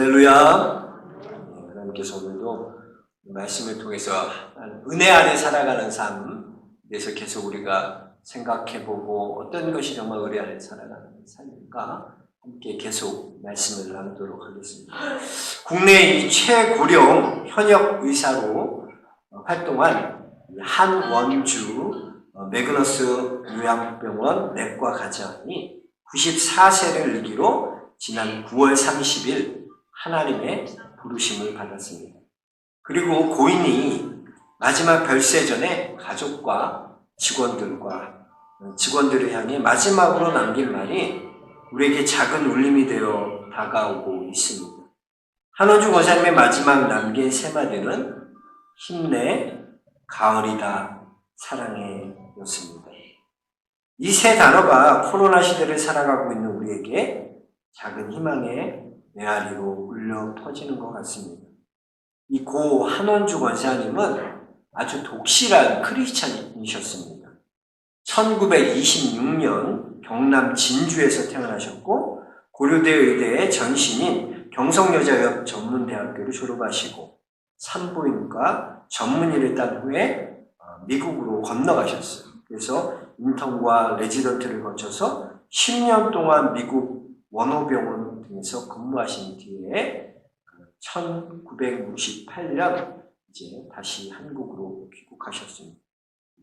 할렐루야. 하나님께서 오늘도 말씀을 통해서 은혜 안에 살아가는 삶에서 계속 우리가 생각해보고 어떤 것이 정말 은혜 안에 살아가는 삶일까 함께 계속 말씀을 나누도록 하겠습니다. 국내 이 최고령 현역 의사로 활동한 한원주 매그너스 요양병원 내과 과장이 94세를 일기로 지난 9월 30일 하나님의 부르심을 받았습니다. 그리고 고인이 마지막 별세 전에 가족과 직원들을 향해 마지막으로 남긴 말이 우리에게 작은 울림이 되어 다가오고 있습니다. 한원주 권사님의 마지막 남긴 세 마디는 힘내, 가을이다, 사랑해 였습니다. 이 세 단어가 코로나 시대를 살아가고 있는 우리에게 작은 희망의 메아리로 울려 퍼지는 것 같습니다. 이 고 한원주 권사님은 아주 독실한 크리스찬이셨습니다. 1926년 경남 진주에서 태어나셨고 고려대 의대의 전신인 경성여자의학 전문대학교를 졸업하시고 산부인과 전문의를 딴 후에 미국으로 건너가셨어요. 그래서 인턴과 레지던트를 거쳐서 10년 동안 미국 원호병원 등에서 근무하신 뒤에 1968년 이제 다시 한국으로 귀국하셨습니다.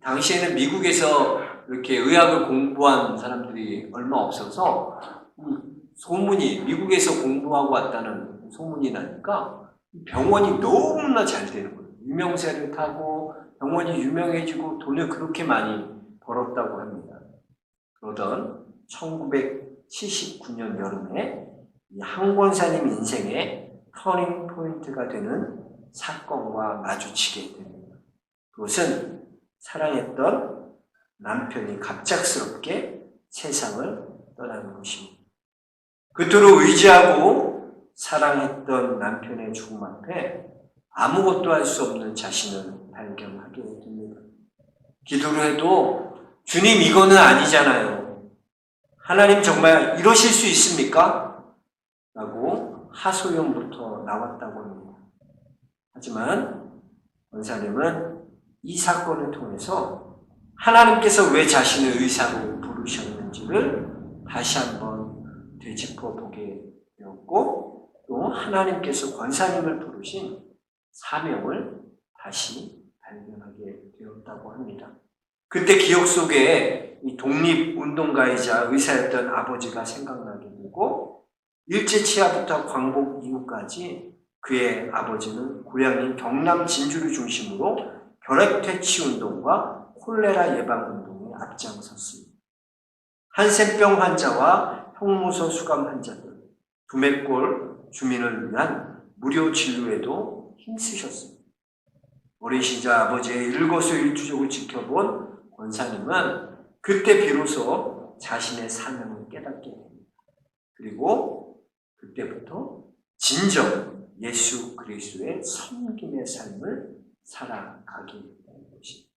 당시에는 미국에서 이렇게 의학을 공부한 사람들이 얼마 없어서 소문이 미국에서 공부하고 왔다는 소문이 나니까 병원이 너무나 잘 되는 거예요. 유명세를 타고 병원이 유명해지고 돈을 그렇게 많이 벌었다고 합니다. 그러던 1979년 여름에 이 한 권사님 인생의 터닝 포인트가 되는 사건과 마주치게 됩니다. 그것은 사랑했던 남편이 갑작스럽게 세상을 떠나는 것입니다. 그토록 의지하고 사랑했던 남편의 죽음 앞에 아무것도 할 수 없는 자신을 발견하게 됩니다. 기도를 해도 주님 이거는 아니잖아요. 하나님 정말 이러실 수 있습니까? 라고 하소연부터 나왔다고 합니다. 하지만 권사님은 이 사건을 통해서 하나님께서 왜 자신을 의사로 부르셨는지를 다시 한번 되짚어 보게 되었고 또 하나님께서 권사님을 부르신 사명을 다시 발견하게 되었다고 합니다. 그때 기억 속에 이 독립운동가이자 의사였던 아버지가 생각나게 되고 일제치하부터 광복 이후까지 그의 아버지는 고향인 경남 진주를 중심으로 결핵퇴치운동과 콜레라 예방운동에 앞장섰습니다. 한센병 환자와 형무소 수감 환자들, 두맥골 주민을 위한 무료 진료에도 힘쓰셨습니다. 어린 시절 아버지의 일거수일투족을 지켜본 권사님은 그때 비로소 자신의 사명을 깨닫게 됩니다. 그리고 그때부터 진정 예수 그리스도의 섬김의 삶을 살아가게 되는 것입니다.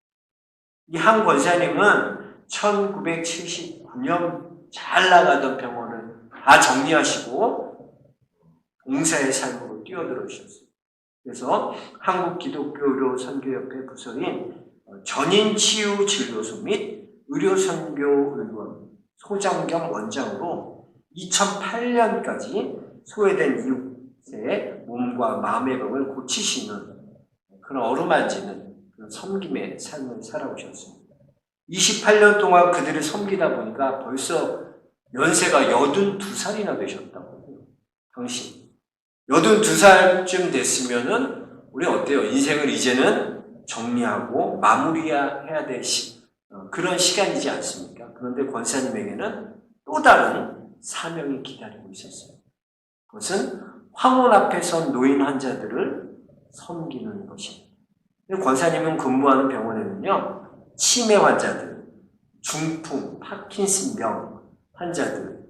이 한 권사님은 1979년 잘 나가던 병원을 다 정리하시고 봉사의 삶으로 뛰어들으셨어요. 그래서 한국기독교의료선교협회 부서인 전인치유진료소 및 의료선교의원 소장 겸 원장으로 2008년까지 소외된 이웃의 몸과 마음의 병을 고치시는 그런 어루만지는 그런 섬김의 삶을 살아오셨습니다. 28년 동안 그들을 섬기다 보니까 벌써 연세가 82살이나 되셨다고 해요. 당시 82살쯤 됐으면은 우리 어때요? 인생을 이제는 정리하고 마무리해야 될 그런 시간이지 않습니까? 그런데 권사님에게는 또 다른 사명이 기다리고 있었어요. 그것은 황혼 앞에 선 노인 환자들을 섬기는 것입니다. 권사님은 근무하는 병원에는요, 치매 환자들, 중풍, 파킨슨병 환자들,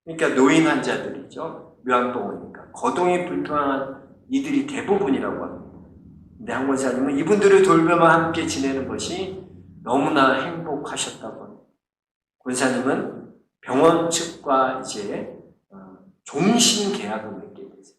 그러니까 노인 환자들이죠. 요양병원이니까. 거동이 불편한 이들이 대부분이라고 합니다. 근데 한 권사님은 이분들을 돌보며 함께 지내는 것이 너무나 행복하셨다고 합니다. 권사님은 병원 측과 이제 종신 계약을 맺게 됐어요.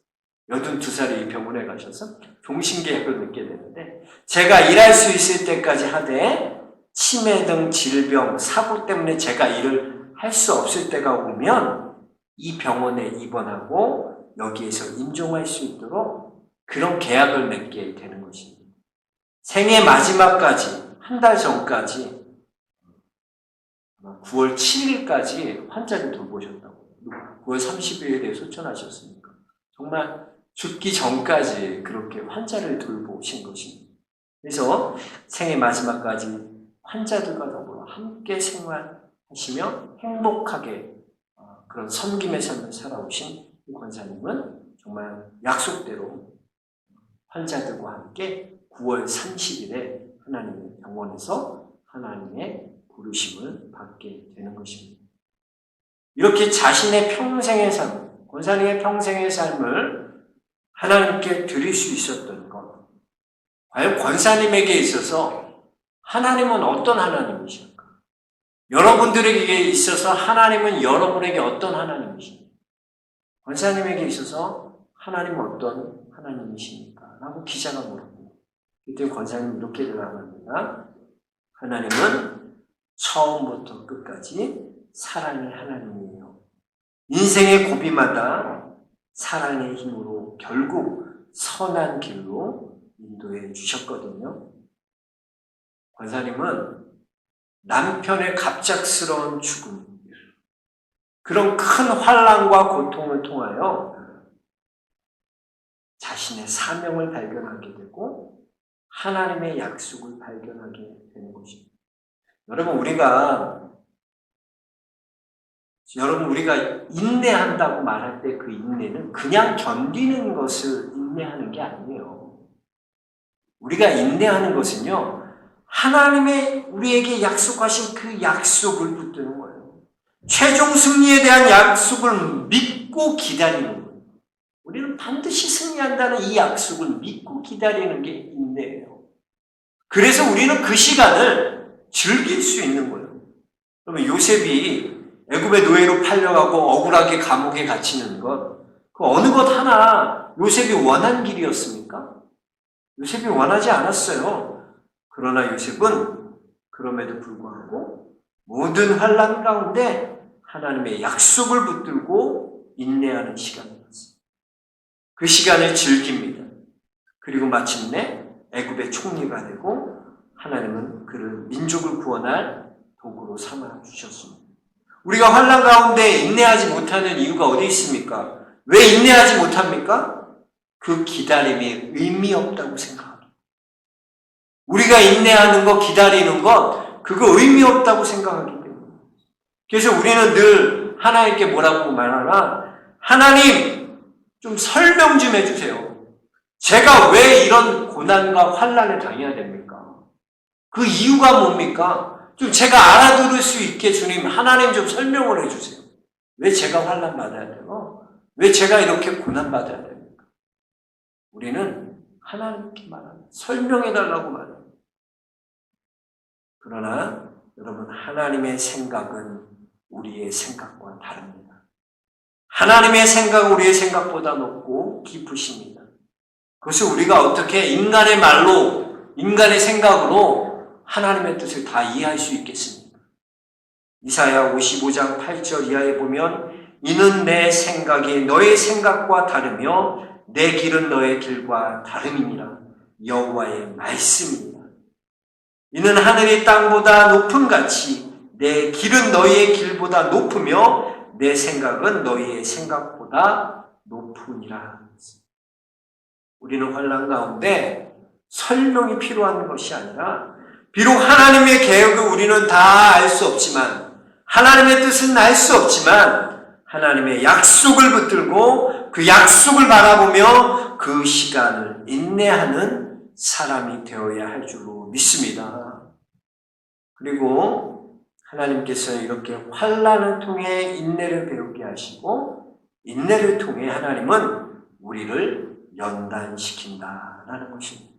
82살에 이 병원에 가셔서 종신계약을 맺게 되는데 제가 일할 수 있을 때까지 하되 치매 등 질병, 사고 때문에 제가 일을 할 수 없을 때가 오면 이 병원에 입원하고 여기에서 임종할 수 있도록 그런 계약을 맺게 되는 것입니다. 생애 마지막까지, 한 달 전까지 9월 7일까지 환자를 돌보셨다고. 9월 30일에 소천하셨으니까. 정말 죽기 전까지 그렇게 환자를 돌보신 것입니다. 그래서 생애 마지막까지 환자들과 더불어 함께 생활하시며 행복하게 그런 섬김의 삶을 살아오신 이 권사님은 정말 약속대로 환자들과 함께 9월 30일에 하나님의 병원에서 하나님의 부르심을 받게 되는 것입니다. 이렇게 자신의 평생의 삶, 권사님의 평생의 삶을 하나님께 드릴 수 있었던 것, 과연 권사님에게 있어서 하나님은 어떤 하나님이실까? 여러분들에게 있어서 하나님은 여러분에게 어떤 하나님이십니까? 권사님에게 있어서 하나님은 어떤 하나님이십니까? 라고 기자가 물었고, 그때 권사님은 이렇게 대답합니다. 하나님은 처음부터 끝까지 사랑의 하나님이에요. 인생의 고비마다 사랑의 힘으로 결국 선한 길로 인도해 주셨거든요. 권사님은 남편의 갑작스러운 죽음, 그런 큰 환난과 고통을 통하여 자신의 사명을 발견하게 되고 하나님의 약속을 발견하게 되는 것입니다. 여러분, 우리가 인내한다고 말할 때 그 인내는 그냥 견디는 것을 인내하는 게 아니에요. 우리가 인내하는 것은요, 하나님의 우리에게 약속하신 그 약속을 붙드는 거예요. 최종 승리에 대한 약속을 믿고 기다리는 거예요. 우리는 반드시 승리한다는 이 약속을 믿고 기다리는 게 인내예요. 그래서 우리는 그 시간을 즐길 수 있는 거예요. 그러면 요셉이 애굽의 노예로 팔려가고 억울하게 감옥에 갇히는 것, 그 어느 것 하나 요셉이 원한 길이었습니까? 요셉이 원하지 않았어요. 그러나 요셉은 그럼에도 불구하고 모든 환난 가운데 하나님의 약속을 붙들고 인내하는 시간이었어요. 그 시간을 즐깁니다. 그리고 마침내 애굽의 총리가 되고 하나님은 그를 민족을 구원할 도구로 삼아 주셨습니다. 우리가 환난 가운데 인내하지 못하는 이유가 어디 있습니까? 왜 인내하지 못합니까? 그 기다림이 의미 없다고 생각합니다. 우리가 인내하는 것, 기다리는 것, 그거 의미 없다고 생각하기 때문에. 그래서 우리는 늘 하나님께 뭐라고 말하나? 하나님, 좀 설명 좀 해주세요. 제가 왜 이런 고난과 환난을 당해야 됩니까? 그 이유가 뭡니까? 좀 제가 알아들을 수 있게 주님, 하나님 좀 설명을 해주세요. 왜 제가 환난 받아야 돼요? 왜 제가 이렇게 고난 받아야 됩니까? 우리는 하나님께 말합니다. 설명해달라고 말합니다. 그러나 여러분, 하나님의 생각은 우리의 생각과 다릅니다. 하나님의 생각은 우리의 생각보다 높고 깊으십니다. 그것을 우리가 어떻게 인간의 말로, 인간의 생각으로 하나님의 뜻을 다 이해할 수 있겠습니까? 이사야 55장 8절 이하에 보면 이는 내 생각이 너의 생각과 다르며 내 길은 너의 길과 다름이니라. 여호와의 말씀입니다. 이는 하늘이 땅보다 높음 같이 내 길은 너희의 길보다 높으며 내 생각은 너희의 생각보다 높으니라. 우리는 환난 가운데 설명이 필요한 것이 아니라 비록 하나님의 계획을 우리는 다 알 수 없지만 하나님의 뜻은 알 수 없지만 하나님의 약속을 붙들고 그 약속을 바라보며 그 시간을 인내하는 사람이 되어야 할 줄로 믿습니다. 그리고 하나님께서 이렇게 환난을 통해 인내를 배우게 하시고 인내를 통해 하나님은 우리를 연단시킨다라는 것입니다.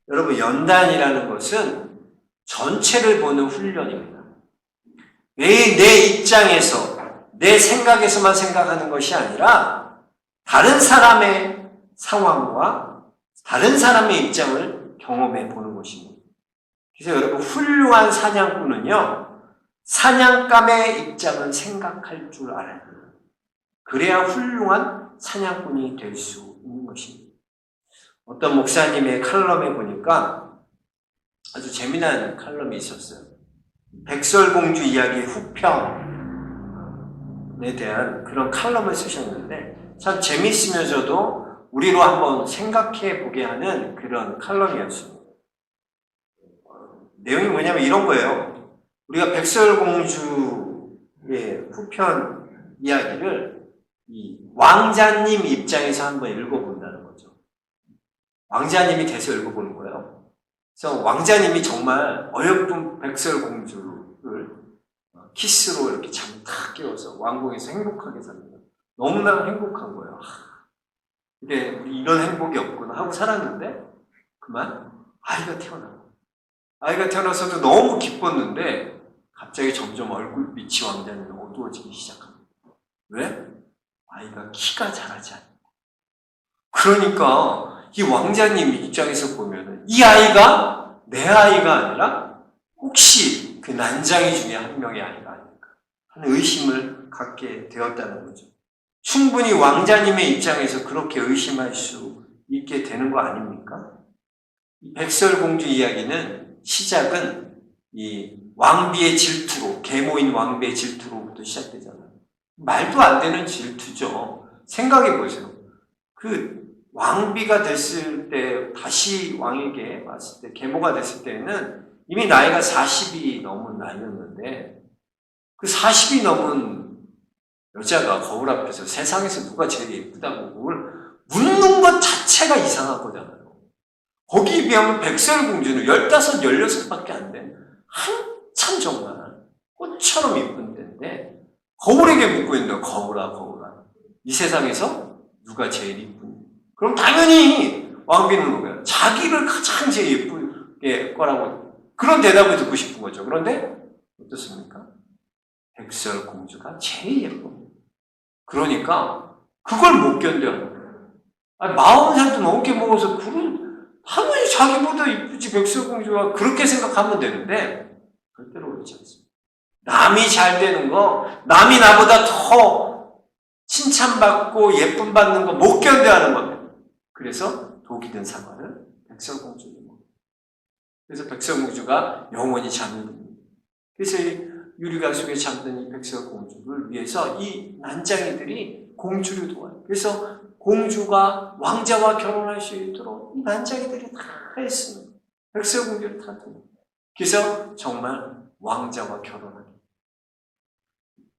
여러분, 연단이라는 것은 전체를 보는 훈련입니다. 매일 내 입장에서, 내 생각에서만 생각하는 것이 아니라 다른 사람의 상황과 다른 사람의 입장을 경험해 보는 것입니다. 그래서 여러분, 훌륭한 사냥꾼은요, 사냥감의 입장을 생각할 줄 알아야 돼요. 그래야 훌륭한 사냥꾼이 될 수 있는 것입니다. 어떤 목사님의 칼럼에 보니까 아주 재미난 칼럼이 있었어요. 백설공주 이야기 후편에 대한 그런 칼럼을 쓰셨는데 참 재미있으면서도 우리로 한번 생각해 보게 하는 그런 칼럼이었습니다. 내용이 뭐냐면 이런 거예요. 우리가 백설공주의 후편 이야기를 이 왕자님 입장에서 한번 읽어본다는 거죠. 왕자님이 돼서 읽어보는 거예요. 그래서 왕자님이 정말 어여쁜 백설공주를 키스로 이렇게 잠 탁 깨워서 왕궁에서 행복하게 삽니다. 너무나 행복한 거예요. 근데 이런 행복이 없구나 하고 살았는데 그만 아이가 태어나고 아이가 태어나서도 너무 기뻤는데 갑자기 점점 얼굴빛이 왕자님이 어두워지기 시작합니다. 왜? 아이가 키가 자라지 않는다. 그러니까 이 왕자님 입장에서 보면 이 아이가 내 아이가 아니라 혹시 그 난장이 중에 한 명의 아이가 아닐까 하는 의심을 갖게 되었다는 거죠. 충분히 왕자님의 입장에서 그렇게 의심할 수 있게 되는 거 아닙니까? 백설공주 이야기는 시작은 이 왕비의 질투로, 계모인 왕비의 질투로부터 시작되잖아요. 말도 안 되는 질투죠. 생각해 보세요. 그 왕비가 됐을 때, 다시 왕에게 왔을 때, 계모가 됐을 때는 이미 나이가 40이 넘은 나이였는데, 그 40이 넘은 여자가 거울 앞에서 세상에서 누가 제일 예쁘다고 그걸 묻는 것 자체가 이상한 거잖아요. 거기에 비하면 백설공주는 15, 16밖에 안 된 한참 정말 꽃처럼 예쁜 때인데 거울에게 묻고 있는 거예요. 거울아, 거울아. 이 세상에서 누가 제일 예쁘니? 그럼 당연히 왕비는 뭐예요? 자기를 가장 제일 예쁘게 거라고 그런 대답을 듣고 싶은 거죠. 그런데 어떻습니까? 백설공주가 제일 예쁩니다. 그러니까 그걸 못 견뎌요. 40살도 넘게 먹어서 당연히 자기보다 이쁘지 백설공주가 그렇게 생각하면 되는데 절대로 그렇지 않습니다. 남이 잘 되는 거, 남이 나보다 더 칭찬받고 예쁨 받는 거 못 견뎌하는 겁니다. 그래서 독이 든 사과를 백설공주에게 먹어요. 그래서 백설공주가 영원히 잠이 듭니다. 그래서 이 유리관 속에 잠든 이 백설공주를 위해서 이 난장이들이 공주를 도와요. 그래서 공주가 왕자와 결혼할 수 있도록 이 난장이들이 다 했습니다. 백설공주를 다 돕니다. 그래서 정말 왕자와 결혼하게.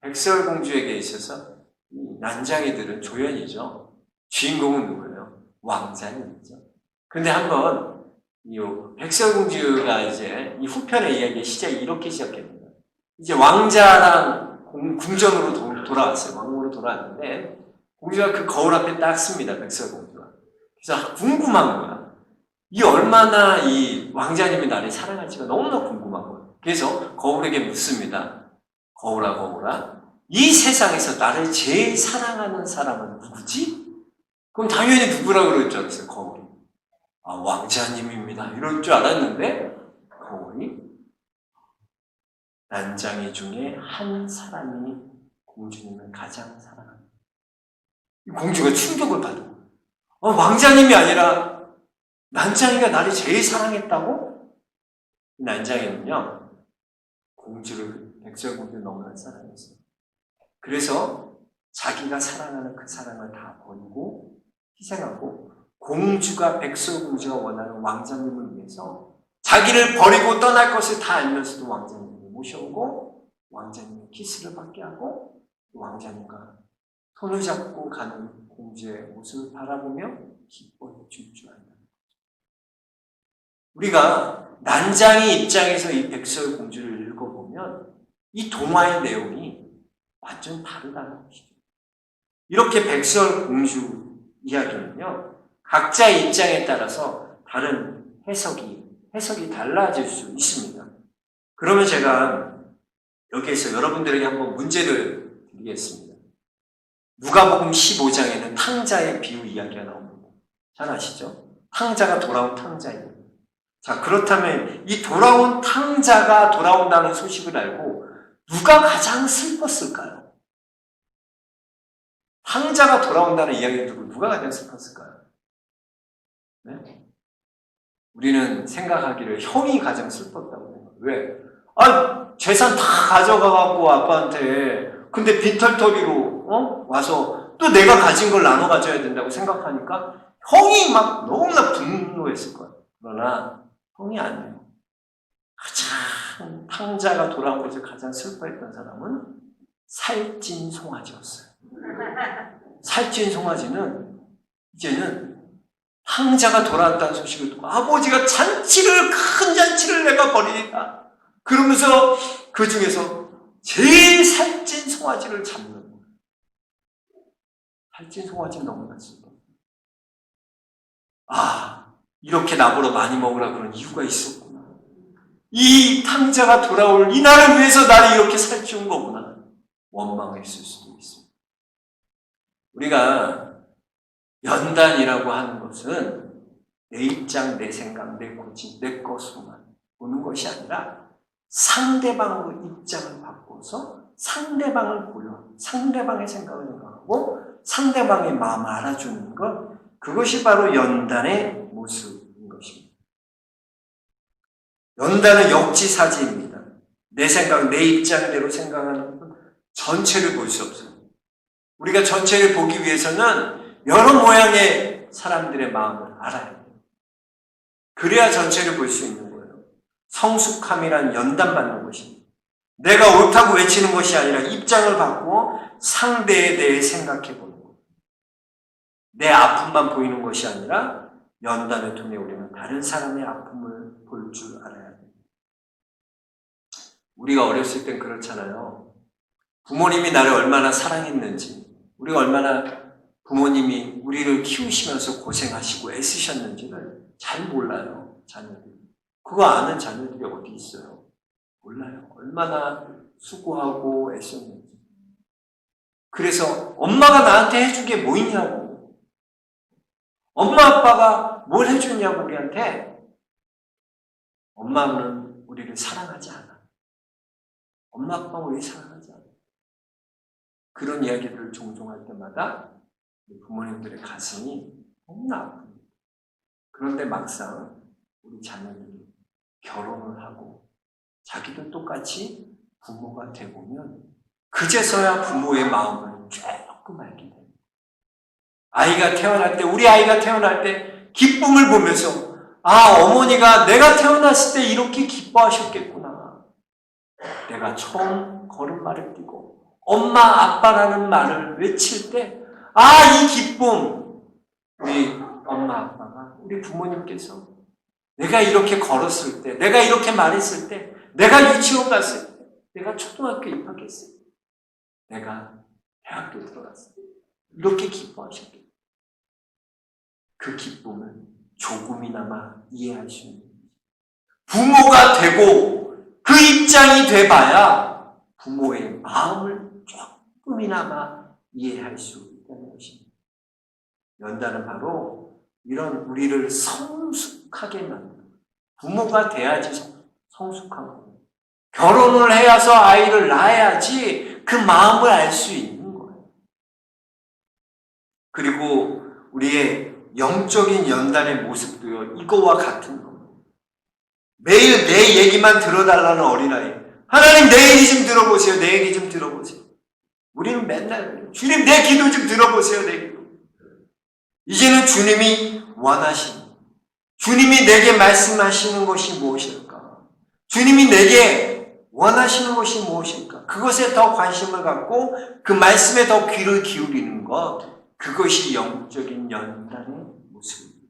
백설공주에게 있어서 이 난장이들은 조연이죠. 주인공은 누구예요? 왕자님이죠. 근데 한번 이 백설공주가 이제 이 후편의 이야기의 시작이 이렇게 시작됩니다. 이제 왕자랑 궁전으로 돌아왔어요. 왕궁으로 돌아왔는데 공주가 그 거울 앞에 딱 씁니다. 백설공주가. 그래서 궁금한 거야. 이 얼마나 이 왕자님이 나를 사랑할지가 너무나 궁금한 거예요. 그래서 거울에게 묻습니다. 거울아, 거울아. 이 세상에서 나를 제일 사랑하는 사람은 누구지? 그럼 당연히 누구라고 그럴 줄 알았어요. 거울이. 아, 왕자님입니다. 이럴 줄 알았는데 거울이 난장이 중에 한 사람이 공주님을 가장 사랑합니다. 공주가 충격을 받아. 왕자님이 아니라 난장이가 나를 제일 사랑했다고? 난장이는요, 공주를, 백설공주를 너무나 사랑했어요. 그래서 자기가 사랑하는 그 사랑을 다 버리고 희생하고 공주가 백설공주가 원하는 왕자님을 위해서 자기를 버리고 떠날 것을 다 알면서도 왕자님을 모셔오고 왕자님의 키스를 받게 하고 왕자님과 손을 잡고 가는 공주의 모습을 바라보며 기뻐해 줄 줄 안다. 우리가 난장이 입장에서 이 백설공주를 읽어보면 이 동화의 내용이 완전 다르다는 것이죠. 이렇게 백설공주 이야기는요, 각자의 입장에 따라서 다른 해석이 달라질 수 있습니다. 그러면 제가 여기에서 여러분들에게 한번 문제를 드리겠습니다. 누가복음 15장에는 탕자의 비유 이야기가 나옵니다. 잘 아시죠? 탕자가 돌아온 탕자예요. 자, 그렇다면 이 돌아온 탕자가 돌아온다는 소식을 알고 누가 가장 슬펐을까요? 탕자가 돌아온다는 이야기를 듣고 누가 가장 슬펐을까요? 네? 우리는 생각하기를 형이 가장 슬펐다고 생각해요. 왜? 재산 다 가져가갖고 아빠한테 근데 빈털터리로 와서 또 내가 가진 걸 나눠 가져야 된다고 생각하니까 형이 막 너무나 분노했을 거예요. 그러나 형이 아니에요. 가장 탕자가 돌아온 것을 가장 슬퍼했던 사람은 살찐 송아지였어요. 살찐 송아지는 이제는 탕자가 돌아왔다는 소식을 듣고 아버지가 큰 잔치를 내가 벌이리라 그러면서 그 중에서 제일 살찐 송아지를 잡는 거예요. 살찐 송아지는 너무나 슬퍼. 이렇게 나보러 많이 먹으라 그런 이유가 있었구나. 이 탕자가 돌아올 이 날을 위해서 나를 이렇게 살찌운 거구나. 원망했을 수도 있습니다. 우리가 연단이라고 하는 것은 내 입장, 내 생각, 내 고집, 내 것으로만 보는 것이 아니라 상대방으로 입장을 바꿔서 상대방을 보여, 상대방의 생각을 생각하고 상대방의 마음을 알아주는 것, 그것이 바로 연단의 모습인 것입니다. 연단은 역지사지입니다. 내 생각, 내 입장대로 생각하는 것, 전체를 볼 수 없어요. 우리가 전체를 보기 위해서는 여러 모양의 사람들의 마음을 알아야 돼요. 그래야 전체를 볼 수 있는 거예요. 성숙함이란 연단받는 것입니다. 내가 옳다고 외치는 것이 아니라 입장을 바꾸어 상대에 대해 생각해 보는 거예요. 내 아픔만 보이는 것이 아니라 연단을 통해 우리는 다른 사람의 아픔을 볼 줄 알아야 돼요. 우리가 어렸을 땐 그렇잖아요. 부모님이 나를 얼마나 사랑했는지, 우리가 얼마나 부모님이 우리를 키우시면서 고생하시고 애쓰셨는지를 잘 몰라요, 자녀들이. 그거 아는 자녀들이 어디 있어요? 몰라요. 얼마나 수고하고 애썼는지. 그래서 엄마가 나한테 해준 게 뭐 있냐고. 엄마 아빠가 뭘 해줬냐고 우리한테. 엄마는 우리를 사랑하지 않아. 엄마 아빠가 왜 사랑하지 않아? 그런 이야기들을 종종 할 때마다 부모님들의 가슴이 너무나 아픕니다. 그런데 막상 우리 자녀들이 결혼을 하고 자기도 똑같이 부모가 되보면 그제서야 부모의 마음을 조금 알게 됩니다. 아이가 태어날 때, 우리 아이가 태어날 때 기쁨을 보면서 어머니가 내가 태어났을 때 이렇게 기뻐하셨겠구나. 내가 처음 걸음마를 띄고 엄마, 아빠라는 말을 외칠 때 이 기쁨, 우리 엄마, 아빠가, 우리 부모님께서 내가 이렇게 걸었을 때, 내가 이렇게 말했을 때, 내가 유치원 갔을 때, 내가 초등학교 입학했을 때, 내가 대학교 들어갔을 때, 이렇게 기뻐하셨겠다. 그 기쁨을 조금이나마 이해할 수 있는 부모가 되고 그 입장이 돼봐야 부모의 마음을 조금이나마 이해할 수 있다는 것입니다. 연단은 바로 이런 우리를 성숙하게 만드는, 부모가 돼야지 성숙한 거예요. 결혼을 해서 아이를 낳아야지 그 마음을 알 수 있는 거예요. 그리고 우리의 영적인 연단의 모습도요, 이거와 같은 겁니다. 매일 내 얘기만 들어달라는 어린아이. 하나님 내 얘기 좀 들어보세요. 내 얘기 좀 들어보세요. 우리는 맨날 주님 내 기도 좀 들어보세요. 내 기도. 이제는 주님이 원하시는, 주님이 내게 말씀하시는 것이 무엇일까? 주님이 내게 원하시는 것이 무엇일까? 그것에 더 관심을 갖고 그 말씀에 더 귀를 기울이는 것, 그것이 영적인 연단의 모습입니다.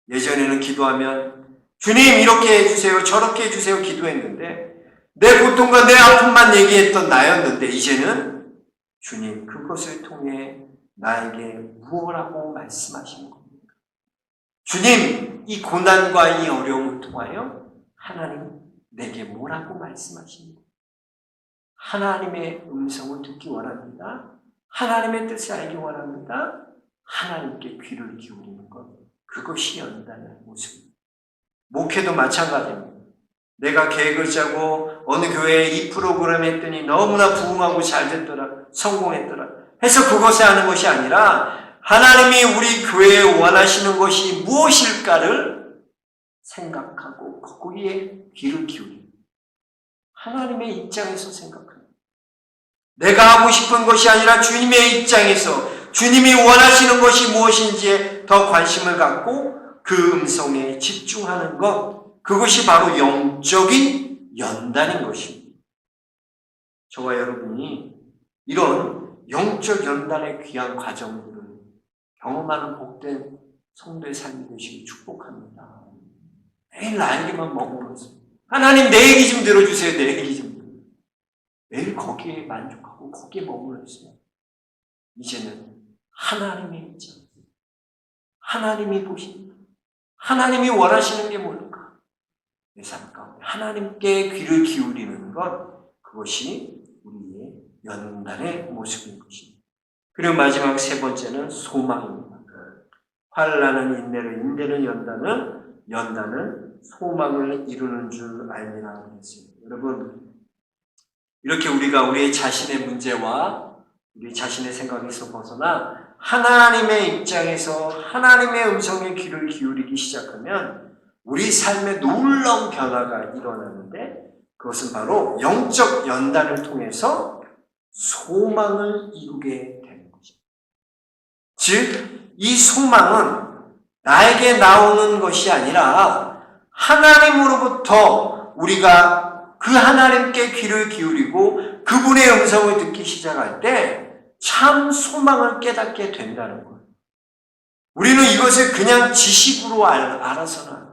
예전에는 기도하면 주님 이렇게 해주세요, 저렇게 해주세요 기도했는데 내 고통과 내 아픔만 얘기했던 나였는데 이제는 주님 그것을 통해 나에게 무엇라고 말씀하시는 겁니까? 주님 이 고난과 이 어려움을 통하여 하나님 내게 뭐라고 말씀하십니까? 하나님의 음성을 듣기 원합니다. 하나님의 뜻을 알기 원합니다. 하나님께 귀를 기울이는 것, 그것이 연단의 모습입니다. 목회도 마찬가지입니다. 내가 계획을 짜고 어느 교회에 이 프로그램 했더니 너무나 부흥하고 잘 됐더라, 성공했더라 해서 그것에 하는 것이 아니라 하나님이 우리 교회에 원하시는 것이 무엇일까를 생각하고 거기에 귀를 기울입니다. 하나님의 입장에서 생각합니다. 내가 하고 싶은 것이 아니라 주님의 입장에서 주님이 원하시는 것이 무엇인지에 더 관심을 갖고 그 음성에 집중하는 것, 그것이 바로 영적인 연단인 것입니다. 저와 여러분이 이런 영적 연단의 귀한 과정들을 경험하는 복된 성도의 삶이 되시길 축복합니다. 매일 나에게만 머물러서 하나님 내 얘기 좀 들어주세요. 내 얘기 좀 들어주세요. 매일 거기에 만족하고 거기에 머물러 있어요. 이제는 하나님의 입장, 하나님이 보십니다. 하나님이 원하시는 게 뭘까? 내 삶 가운데 하나님께 귀를 기울이는 것, 그것이 우리의 연단의 모습인 것입니다. 그리고 마지막 세 번째는 소망입니다. 환난은 인내를, 인내는 연단을, 연단은 소망을 이루는 줄 알미라 그랬어요. 여러분, 이렇게 우리가 우리의 자신의 문제와 우리 자신의 생각에서 벗어나 하나님의 입장에서 하나님의 음성에 귀를 기울이기 시작하면 우리 삶에 놀라운 변화가 일어나는데, 그것은 바로 영적 연단을 통해서 소망을 이루게 되는 것입니다. 즉, 이 소망은 나에게 나오는 것이 아니라 하나님으로부터 우리가 그 하나님께 귀를 기울이고 그분의 음성을 듣기 시작할 때 참 소망을 깨닫게 된다는 거예요. 우리는 이것을 그냥 지식으로 알아서는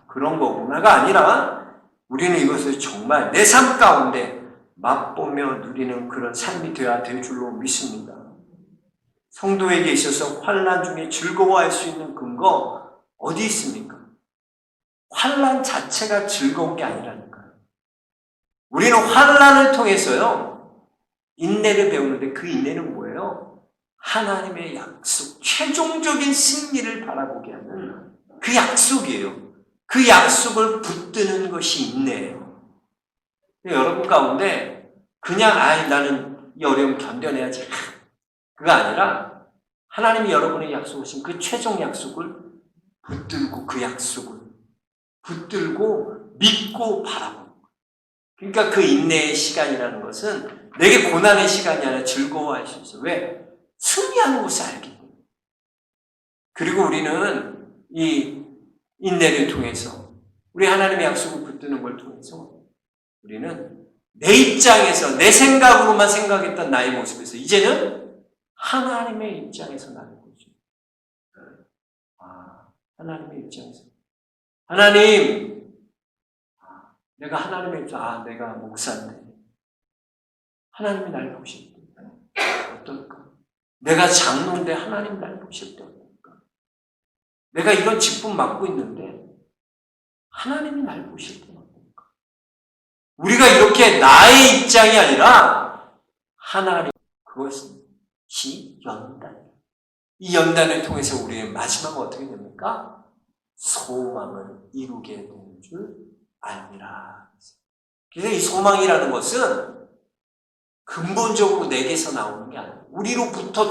그런 거구나가 아니라 우리는 이것을 정말 내 삶 가운데 맛보며 누리는 그런 삶이 되어야 될 줄로 믿습니다. 성도에게 있어서 환난 중에 즐거워할 수 있는 근거 어디 있습니까? 환난 자체가 즐거운 게 아니라니까요. 우리는 환난을 통해서요 인내를 배우는데, 그 인내는 뭐예요? 하나님의 약속, 최종적인 승리를 바라보게 하는 그 약속이에요. 그 약속을 붙드는 것이 인내예요. 여러분 가운데 그냥 나는 이 어려움 견뎌내야지, 그가 아니라 하나님이 여러분의 약속하신 그 최종 약속을 붙들고, 그 약속을 붙들고 믿고 바라보는 거예요. 그러니까 그 인내의 시간이라는 것은 내게 고난의 시간이 아니라 즐거워할 수 있어요. 왜? 승리하는 것을 알기 때문에. 그리고 우리는 이 인내를 통해서, 우리 하나님의 약속을 붙드는 걸 통해서 우리는 내 입장에서, 내 생각으로만 생각했던 나의 모습에서 이제는 하나님의 입장에서 나는 거죠. 하나님의 입장에서. 하나님, 내가 하나님의 입장, 내가 목사인데 하나님이 날 보실 때 어떨까? 내가 장로인데 하나님 날 보실 때 어떨까? 내가 이런 직분 맡고 있는데 하나님이 날 보실 때 어떨까? 우리가 이렇게 나의 입장이 아니라 하나님, 그것이 연단이에요. 이 연단을 통해서 우리의 마지막은 어떻게 됩니까? 소망을 이루게 되는 줄 알미라. 그래서 이 소망이라는 것은 근본적으로 내게서 나오는 게 아니에요. 우리로부터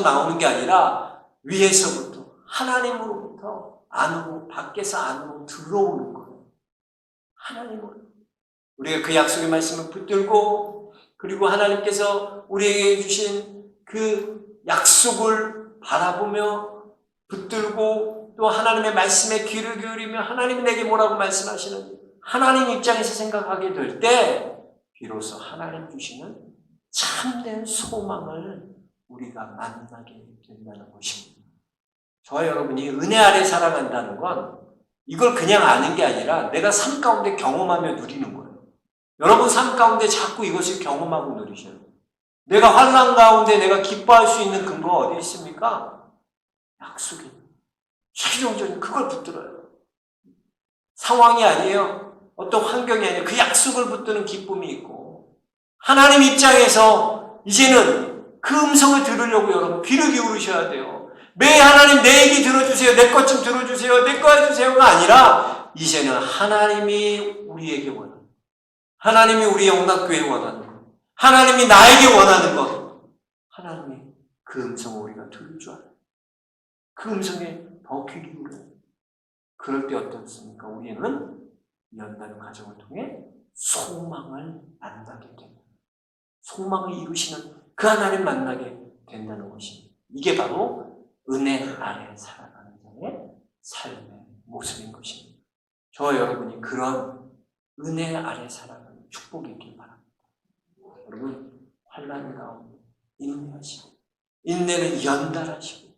나오는 게 아니라 위에서부터, 하나님으로부터 안으로, 밖에서 안으로 들어오는 거예요. 하나님으로. 우리가 그 약속의 말씀을 붙들고, 그리고 하나님께서 우리에게 주신 그 약속을 바라보며 붙들고, 또 하나님의 말씀에 귀를 기울이며 하나님이 내게 뭐라고 말씀하시는지 하나님 입장에서 생각하게 될 때 비로소 하나님 주시는 참된 소망을 우리가 만나게 된다는 것입니다. 저와 여러분이 은혜 아래 살아간다는 건 이걸 그냥 아는 게 아니라 내가 삶 가운데 경험하며 누리는 거예요. 여러분 삶 가운데 자꾸 이것을 경험하고 누리셔요. 내가 환난 가운데 내가 기뻐할 수 있는 근거가 어디 있습니까? 약속입니다. 최종적인 그걸 붙들어요. 상황이 아니에요. 어떤 환경이 아니에요. 그 약속을 붙드는 기쁨이 있고, 하나님 입장에서 이제는 그 음성을 들으려고 여러분 귀를 기울이셔야 돼요. 매 하나님 내 얘기 들어주세요. 내 것 좀 들어주세요. 내 거 해주세요가 아니라 이제는 하나님이 우리에게 원하는 것, 하나님이 우리 영락교회에 원하는 것, 하나님이 나에게 원하는 것, 하나님이 그 음성을 우리가 들을 줄 알아요. 그 음성에 더 귀 기울여요. 그럴 때 어떻습니까? 우리는 연단의 과정을 통해 소망을 만나게 됩니다. 소망을 이루시는 그 하나님 만나게 된다는 것입니다. 이게 바로 은혜 아래 살아가는 자의 삶의 모습인 것입니다. 저와 여러분이 그런 은혜 아래 살아가는 축복이 있길 바랍니다. 여러분, 환난 가운데 인내하시고, 인내는 연단하시고,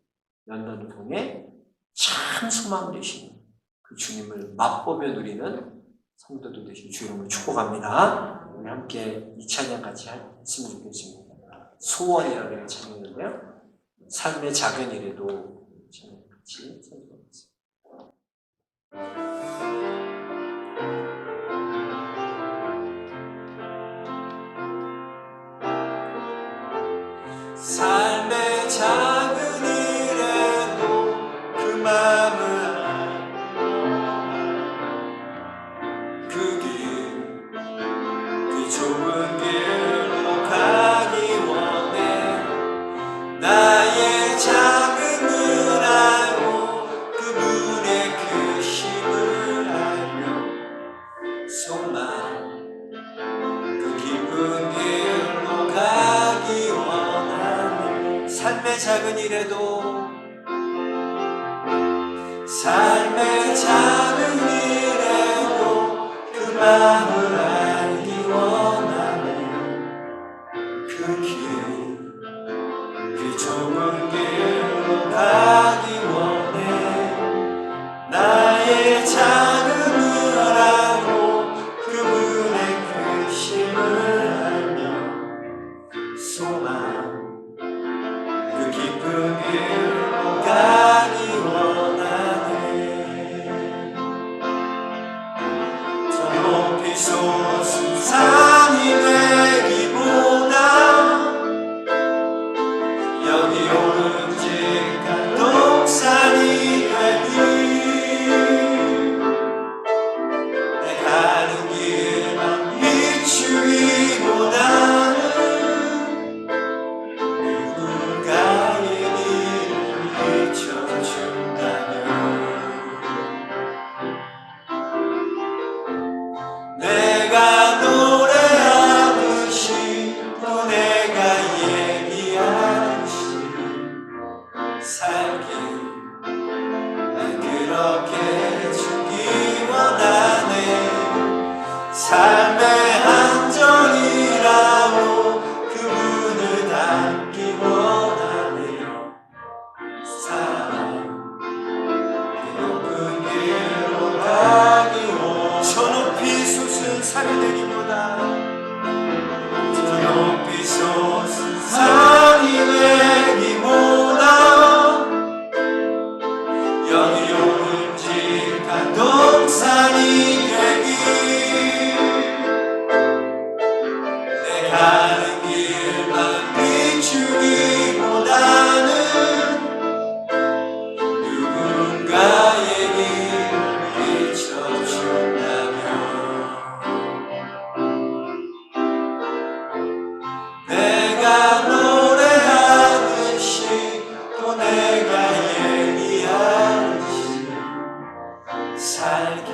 연단을 통해 참 소망 되시는 그 주님을 맛보며 누리는 성도들 되시고 주 이름으로 축복합니다. 우리 함께 이 찬양 같이 했으면 좋겠습니다. 소원이라는 찬양인데요. 삶의 작은 일에도 같이 찬양하겠습니다. 삶의 작은 일에도 그 마음을 좁은 길로 가기 원해. 나의 작은 을 알고 그분의 크심을 알며 소망 그 깊은 길로 가기 원하네. 삶의 작은 일에도 삶의 작은 일에도 그 마음을 알기 원하네. 그 좁은 길로 가기 원해. 나의 작음을 알고 그분의 크심을 알며 소망 그 깊은 길로 가기 원하네. 저 높이 솟은 산이 되기보다 여기 오른직한 동산이 되니 내 가는 길만 비추기보다는 누군가의 길을 비춰준다면 내가 노래하듯이 또 내가 얘기하듯이 살기 난 그렇게 주기 원하네. 삶의 한 절이라도 그분을 닮기 원하네요. 사랑 그 높은 길로 가기 원해. 저 높이 솟은 산이 되기보다 저 높이 솟은 산이 되기보다 여기 오름직한 동산이 되기 내 가는 길만 비추기보다는 누군가의 길을 비춰준다면 내가 노래하듯이 또 내가 얘기하듯이 살길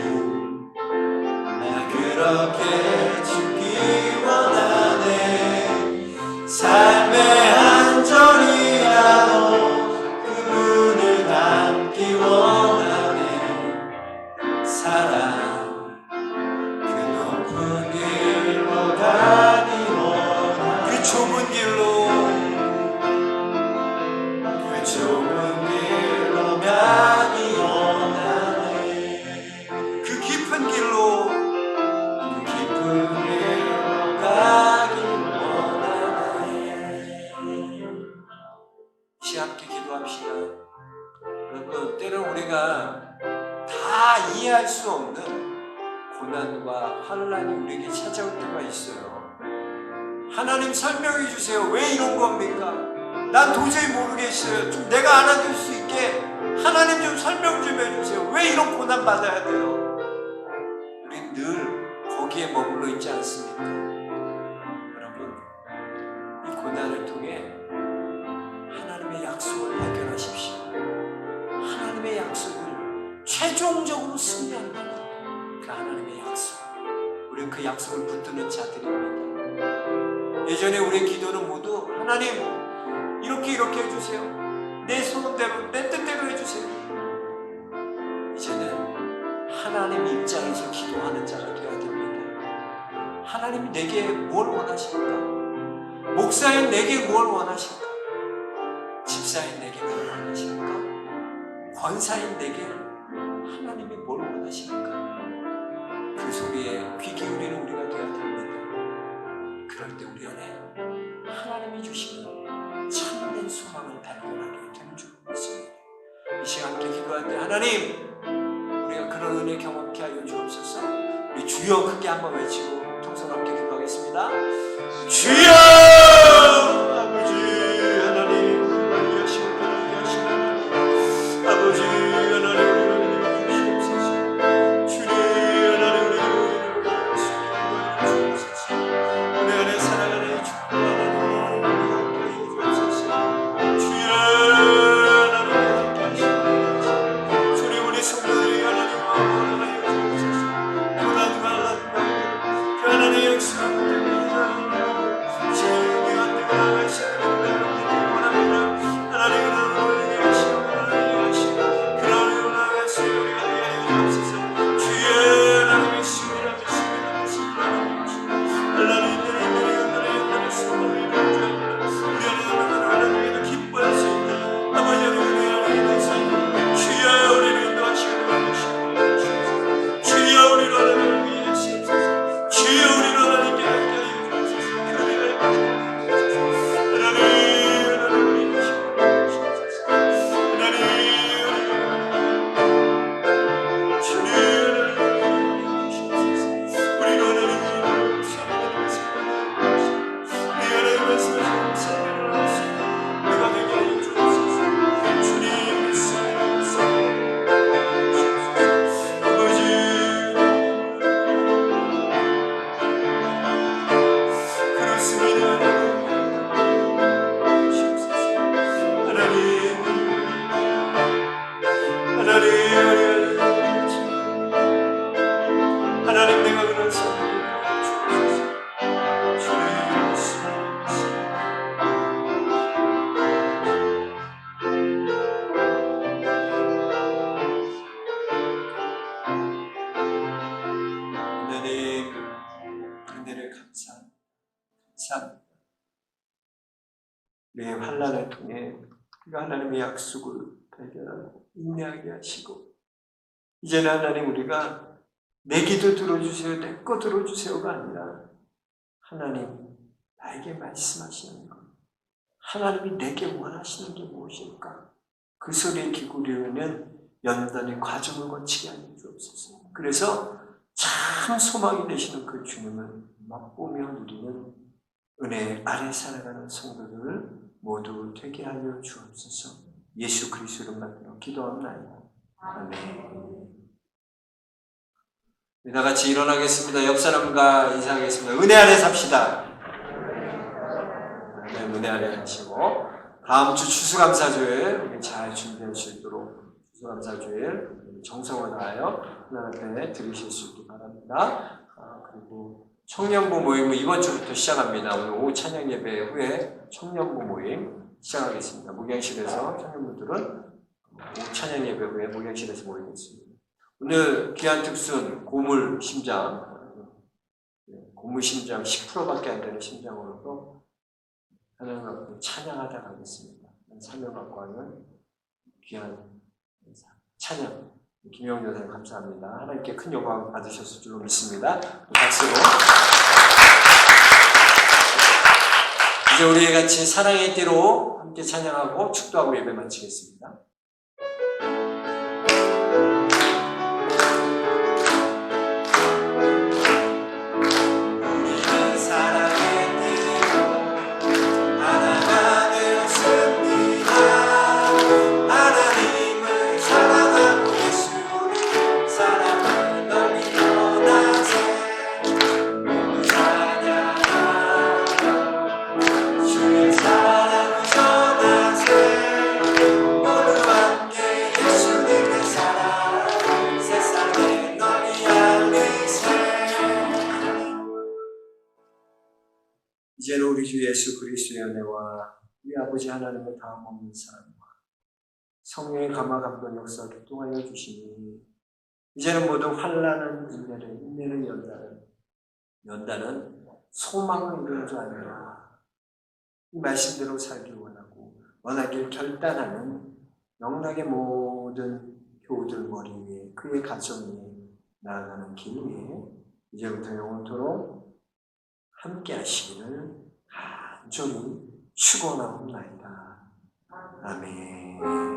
나 그렇게 주기 원하네. 삶의 한 절이라도 그분을 닮기 원하네. 사랑 그 높은 길로 가기 원하네. 그 좁은 길로 그 좁은 길로 가기 원하네. 그 깊은 길로 그 깊은 길로 가기 원하네. 함께 기도합시다. 여러분, 때로 우리가 다 이해할 수 없는 고난과 환난이 우리에게 찾아올 때가 있어요. 하나님 설명해 주세요. 왜 이런 겁니까? 난 도저히 모르겠어요. 좀 내가 알아들 수 있게 하나님 좀 설명 좀 해주세요. 왜 이런 고난 받아야 돼요? 우린 늘 거기에 머물러 있지 않습니까? 여러분, 이 고난을 통해 하나님의 약속을 발견하십시오. 하나님의 약속을 최종적으로 승리한다는 그 하나님의 약속. 우리는 그 약속을 붙드는 자들입니다. 예전에 우리의 기도는 모두 하나님 이렇게 해주세요. 내 소원대로 내 뜻대로 해주세요. 이제는 하나님 입장에서 기도하는 자가 되어야 됩니다. 하나님이 내게 뭘 원하실까? 목사인 내게 뭘 원하실까? 집사인 내게 뭘 원하실까? 권사인 내게 하나님이 뭘 원하실까? 그 소리에 귀 기울이는 우리가 되어야 됩니다. 그럴 때 우리 안에 하나님이 주시는 참된 소망을 발견하게 되는 줄 믿습니다. 이 시간 함께 기도할 때 하나님, 우리가 그런 은혜 경험케 하여 주옵소서. 우리 주여 크게 한번 외치고 통성 함께 기도하겠습니다. 주여! 아버지 하나님, 우리 하시고 하나님 하시고 아버지 하나님 우리의 환난을 통해 우리가 하나님의 약속을 발견하고 인내하게 하시고, 이제는 하나님 우리가 내 기도 들어주세요, 내 거 들어주세요가 아니라 하나님 나에게 말씀하시는 것, 하나님이 내게 원하시는 게 무엇일까? 그 소리에 귀 기울이는 연단의 과정을 거치게 하여 주옵소서. 그래서 참 소망이 되시는 그 주님을 맛보며 누리는 은혜 아래 살아가는 성도들 모두 되게 하여 주옵소서. 예수 그리스도로 만들어 기도합나이다. 아멘. 다 같이 일어나겠습니다. 옆 사람과 인사하겠습니다. 은혜 아래 삽시다. 네, 은혜 아래 하시고 다음 주 추수감사주일 잘 준비할 수 있도록 추수감사주일 정성을 다하여 하나님 앞에 드리실 수 있기 바랍니다. 그리고 청년부 모임은 이번 주부터 시작합니다. 오늘 오후 찬양 예배 후에 청년부 모임 시작하겠습니다. 목양실에서 청년부들은 오후 찬양 예배 후에 목양실에서 모이겠습니다. 오늘 귀한 특순 고물 심장 10%밖에 안 되는 심장으로도 하나님 앞에 찬양하다 가겠습니다. 사명 갖고 하는 귀한 찬양. 김영훈 여사님 감사합니다. 하나님께 큰 영광 받으셨을 줄로 믿습니다. 박수로. 이제 우리 같이 사랑의 띠로 함께 찬양하고 축도하고 예배 마치겠습니다. 우리는 사랑의 띠로 하나가 되었습니다. 예수의 은혜와 우리 아버지 하나님의 다음 없는 사랑과 성령의 감화 감동 역사 교통하여 주시니 이제는 모든 환난은 인내를 연다는 소망을 이루는 줄 아니라 이 말씀대로 살기 원하길 결단하는 영락의 모든 교우들 머리 위에 그의 가정이 나아가는 길 위에 이제부터 영원토록 함께 하시기를 간절히 축원하옵나이다. 아멘.